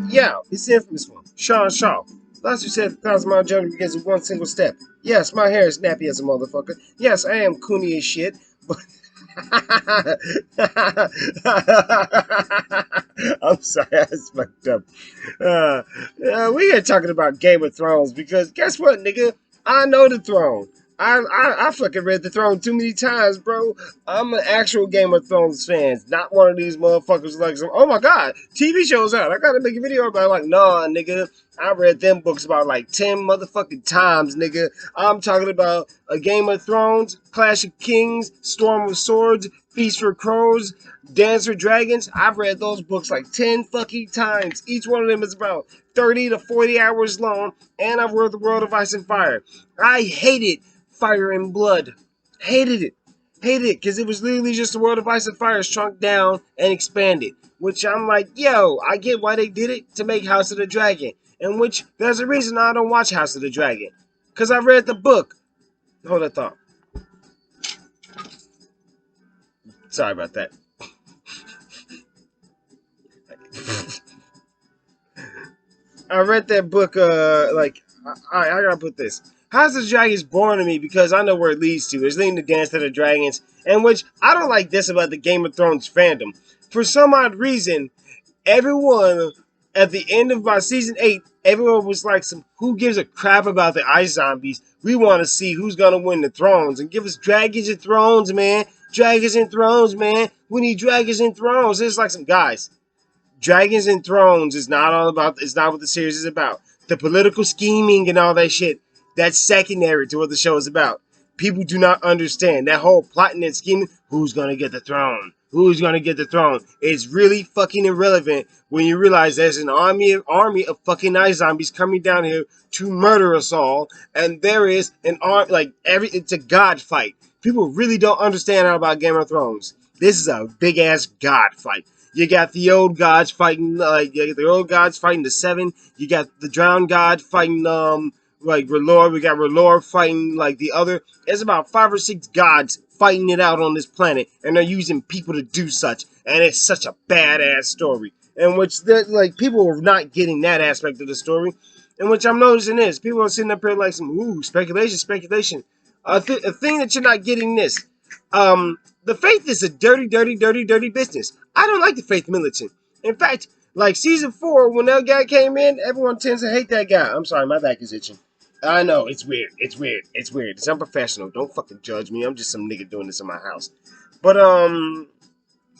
Yeah, it's the infamous one. Sean Shaw. Last you said 1,000-mile journey begins with one single step. Yes, my hair is nappy as a motherfucker. Yes, I am coony as shit. But I'm sorry, that's fucked up. Uh, we are talking about Game of Thrones because guess what, nigga? I know the throne. I fucking read the throne too many times, bro. I'm an actual Game of Thrones fan, not one of these motherfuckers like some. Oh my god, TV shows out. I gotta make a video about it. Like, nah, nigga. I read them books about like 10 motherfucking times, nigga. I'm talking about a Game of Thrones, Clash of Kings, Storm of Swords, Feast for Crows, Dance for Dragons. I've read those books like 10 fucking times. Each one of them is about 30 to 40 hours long, and I've read The World of Ice and Fire. I hated Fire and Blood. Hated it. Hated it because it was literally just The World of Ice and Fire shrunk down and expanded. Which I'm like, yo, I get why they did it to make House of the Dragon. In which there's a reason I don't watch House of the Dragon. Because I read the book. Hold that thought. Sorry about that. I read that book, I gotta put this. House of the Dragon is boring to me because I know where it leads to. It's leading to Dance to the Dragons, and which I don't like this about the Game of Thrones fandom. For some odd reason, everyone at the end of about season 8, everyone was like, "Some who gives a crap about the ice zombies? We want to see who's gonna win the thrones and give us dragons and thrones, man. Dragons and thrones, man. We need dragons and thrones." It's like some guys. Dragons and Thrones is not all about. It's not what the series is about. The political scheming and all that shit. That's secondary to what the show is about. People do not understand that whole plotting and scheming. Who's gonna get the throne? Who's gonna get the throne? It's really fucking irrelevant when you realize there's an army of fucking night zombies coming down here to murder us all, and there is an army like it's a god fight. People really don't understand how about Game of Thrones. This is a big ass god fight. You got the old gods fighting, the old gods fighting the seven. You got the drowned god fighting, like R'hllor. We got R'hllor fighting like the other. There's about 5 or 6 gods fighting it out on this planet, and they're using people to do such. And it's such a badass story, in which like people are not getting that aspect of the story. In which I'm noticing is people are sitting up here like some speculation, speculation. A thing that you're not getting this. The Faith is a dirty, dirty, dirty, dirty business. I don't like the Faith militant. In fact, like season 4, when that guy came in, everyone tends to hate that guy. I'm sorry, my back is itching. I know, it's weird. It's weird. It's weird. It's unprofessional. Don't fucking judge me. I'm just some nigga doing this in my house. But,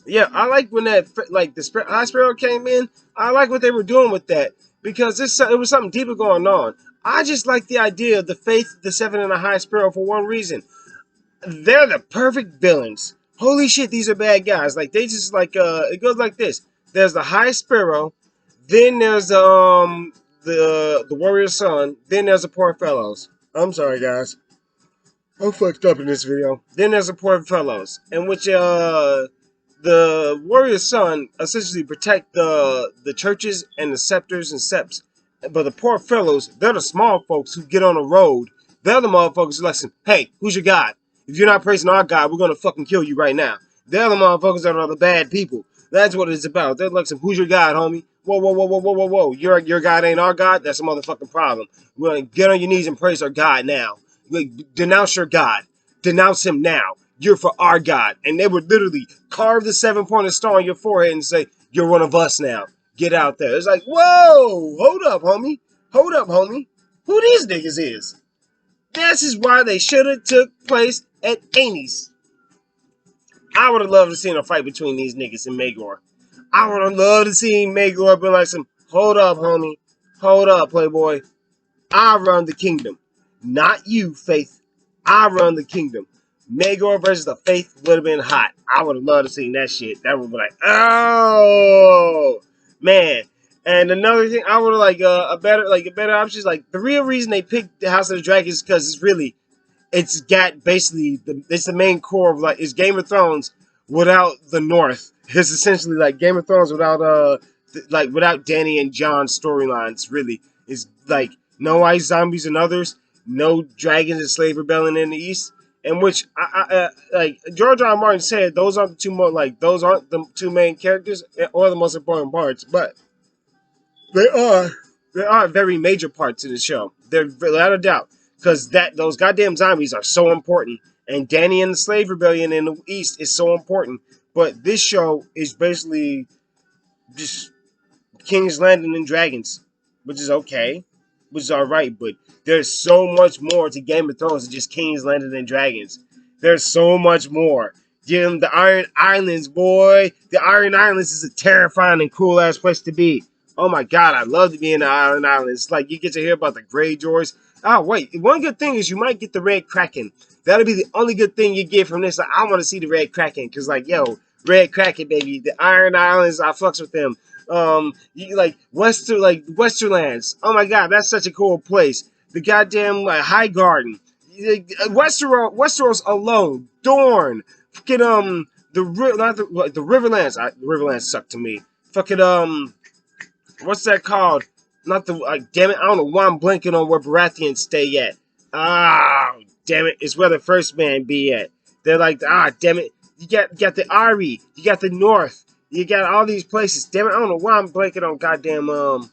yeah, I like when that, like, the High Sparrow came in. I like what they were doing with that. Because it was something deeper going on. I just like the idea of the Faith, the Seven, and the High Sparrow for one reason. They're the perfect villains. Holy shit, these are bad guys. Like they just like it goes like this. There's the High Sparrow, then there's the Warrior Sun, then there's the Poor Fellows. I'm sorry guys. I'm fucked up in this video. Then there's the Poor Fellows, in which the Warrior Sun essentially protect the churches and the scepters and septs. But the Poor Fellows, they're the small folks who get on the road. They're the motherfuckers who listen, hey, who's your God? If you're not praising our God, we're gonna fucking kill you right now. They're the motherfuckers that are the bad people. That's what it's about. They're like some, who's your God, homie? Whoa, whoa, whoa, whoa, whoa, whoa, whoa. Your God ain't our God? That's a motherfucking problem. We're gonna get on your knees and praise our God now. Like, denounce your God. Denounce him now. You're for our God. And they would literally carve the 7-pointed star on your forehead and say, you're one of us now. Get out there. It's like, whoa, hold up, homie. Hold up, homie. Who these niggas is? This is why they should have took place at Amy's. I would have loved to see a fight between these niggas and Maegor. I would have loved to see Maegor be like some, hold up, homie. Hold up, playboy. I run the kingdom. Not you, Faith. I run the kingdom. Maegor versus the Faith would have been hot. I would have loved to see that shit. That would be like, oh, man. And another thing, I would have like a better option is like the real reason they picked the House of the Dragon is because it's got basically it's the main core of like it's Game of Thrones without the North. It's essentially like Game of Thrones without without Dany and Jon's storylines. Really, it's like no ice zombies and others, no dragons and slave rebellion in the East. In which like George R. R. Martin said, those aren't the two main characters or the most important parts. But They are. There are very major parts in the show. They're without a doubt. Because those goddamn zombies are so important. And Danny and the Slave Rebellion in the East is so important. But this show is basically just King's Landing and Dragons, which is okay, which is all right. But there's so much more to Game of Thrones than just King's Landing and Dragons. There's so much more. Give them the Iron Islands, boy. The Iron Islands is a terrifying and cool ass place to be. Oh my god, I love to be in the Iron Islands. Like you get to hear about the Greyjoys. Oh wait, one good thing is you might get the Red Kraken. That'll be the only good thing you get from this. Like, I want to see the Red Kraken because, like, yo, Red Kraken, baby, the Iron Islands, I fucks with them. Like Westerlands. Oh my god, that's such a cool place. The goddamn High Garden, Westeros alone, Dorne, fucking the Riverlands. The Riverlands suck to me. Fucking what's that called? Not the damn it, I don't know why I'm blanking on where Baratheons stay at. Ah, damn it, it's where the First Man be at. They're like, damn it, you got the Eyrie, you got the North. You got all these places. Damn it, I don't know why I'm blanking on goddamn, oh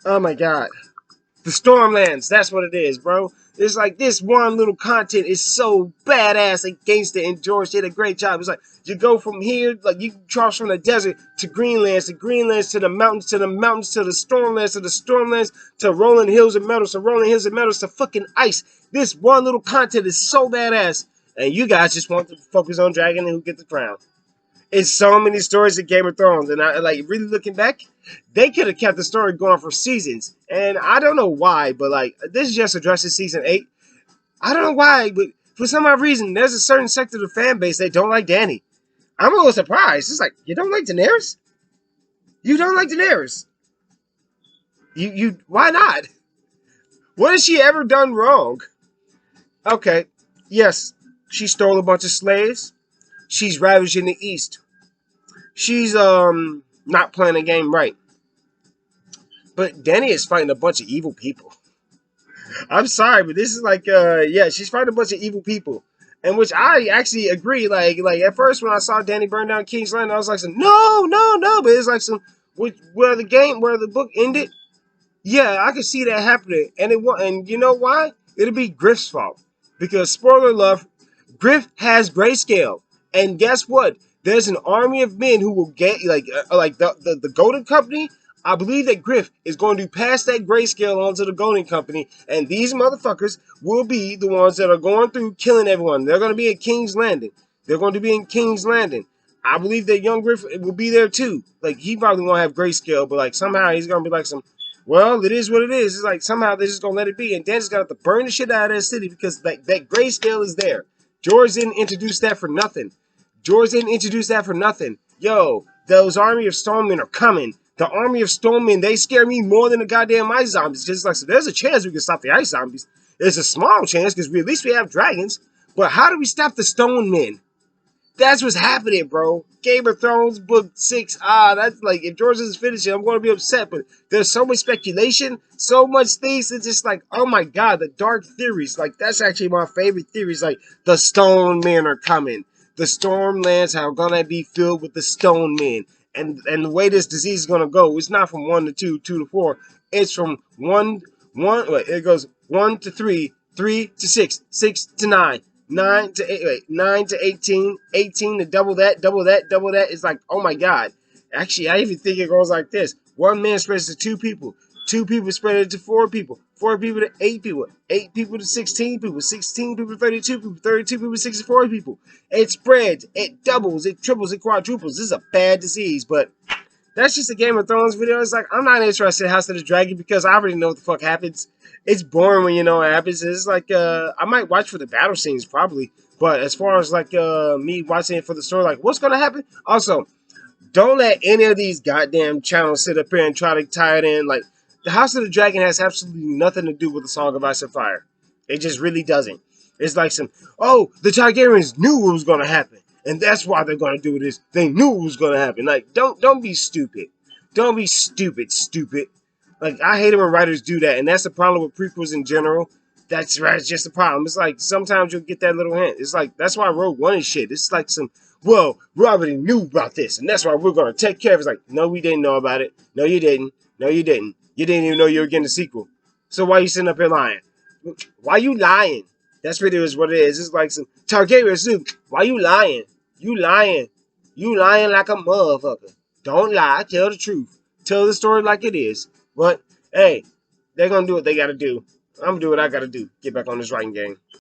my god. The Stormlands, that's what it is, bro. It's like this one little content is so badass and gangster, and George did a great job. It's like you go from here, like you cross from the desert to Greenlands, to the mountains, to the mountains, to the Stormlands, to rolling hills and meadows, to fucking ice. This one little content is so badass. And you guys just want to focus on Dragon and who get the crown. It's so many stories of Game of Thrones, and I like really looking back, they could have kept the story going for seasons, and I don't know why, but like this just addresses season 8. I don't know why, but for some odd reason, there's a certain sector of the fan base that don't like Danny. I'm a little surprised. It's like, you don't like Daenerys? You don't like Daenerys? You why not? What has she ever done wrong? Okay, yes, she stole a bunch of slaves. She's ravaging the East. She's not playing the game right. But Danny is fighting a bunch of evil people. I'm sorry, but this is like yeah, she's fighting a bunch of evil people. And which I actually agree. Like at first when I saw Danny burn down King's Landing, I was like, no. But it's like where the book ended. Yeah, I could see that happening. And you know why? It'll be Griff's fault. Because spoiler alert, Griff has grayscale. And guess what? There's an army of men who will get like the Golden Company. I believe that Griff is going to pass that grayscale on to the Golden Company, and these motherfuckers will be the ones that are going through killing everyone. They're going to be at King's Landing. They're going to be in King's Landing. I believe that young Griff will be there too. Like he probably won't have grayscale, but like somehow he's going to be like well, it is what it is. It's like somehow they're just going to let it be, and Dan's got to burn the shit out of that city because that grayscale is there. George didn't introduce that for nothing. Yo, those army of Stormmen are coming. The army of Stormmen, they scare me more than the goddamn ice zombies. Because like, so there's a chance we can stop the ice zombies. There's a small chance because at least we have dragons. But how do we stop the stone men? That's what's happening, bro. Game of Thrones, book 6. That's like, if George doesn't finish it, I'm going to be upset. But there's so much speculation, so much things. It's just like, oh my god, the dark theories. Like, that's actually my favorite theories. Like, the stone men are coming. The Stormlands are going to be filled with the stone men. And the way this disease is going to go, it's not from 1 to 2, 2 to 4. It's from 1, it goes 1 to 3, 3 to 6, 6 to 9. 9 to 8, 9 to 18, 18 to double that. It's like, oh my god. Actually, I even think it goes like this. 1 man spreads to 2 people. 2 people spread it to 4 people. 4 people to 8 people. 8 people to 16 people. 16 people to 32 people. 32 people to 64 people. It spreads. It doubles. It triples. It quadruples. This is a bad disease, but that's just a Game of Thrones video. It's like, I'm not interested in House of the Dragon because I already know what the fuck happens. It's boring when you know what happens. It's like, I might watch for the battle scenes probably. But as far as like me watching it for the story, like what's going to happen? Also, don't let any of these goddamn channels sit up here and try to tie it in. Like, the House of the Dragon has absolutely nothing to do with the Song of Ice and Fire. It just really doesn't. It's like the Targaryens knew what was going to happen. And that's why they're going to do this. They knew it was going to happen. Like, don't be stupid. Don't be stupid. Like, I hate it when writers do that. And that's the problem with prequels in general. That's right. It's just the problem. It's like, sometimes you'll get that little hint. It's like, that's why Rogue One is shit. It's like we already knew about this. And that's why we're going to take care of it. It's like, no, we didn't know about it. No, you didn't. No, you didn't. You didn't even know you were getting a sequel. So why you sitting up here lying? Why you lying? That's pretty much what it is. It's like some Targaryen soup. Why you lying? You lying. You lying like a motherfucker. Don't lie. Tell the truth. Tell the story like it is. But, hey, they're going to do what they got to do. I'm going to do what I got to do. Get back on this writing game.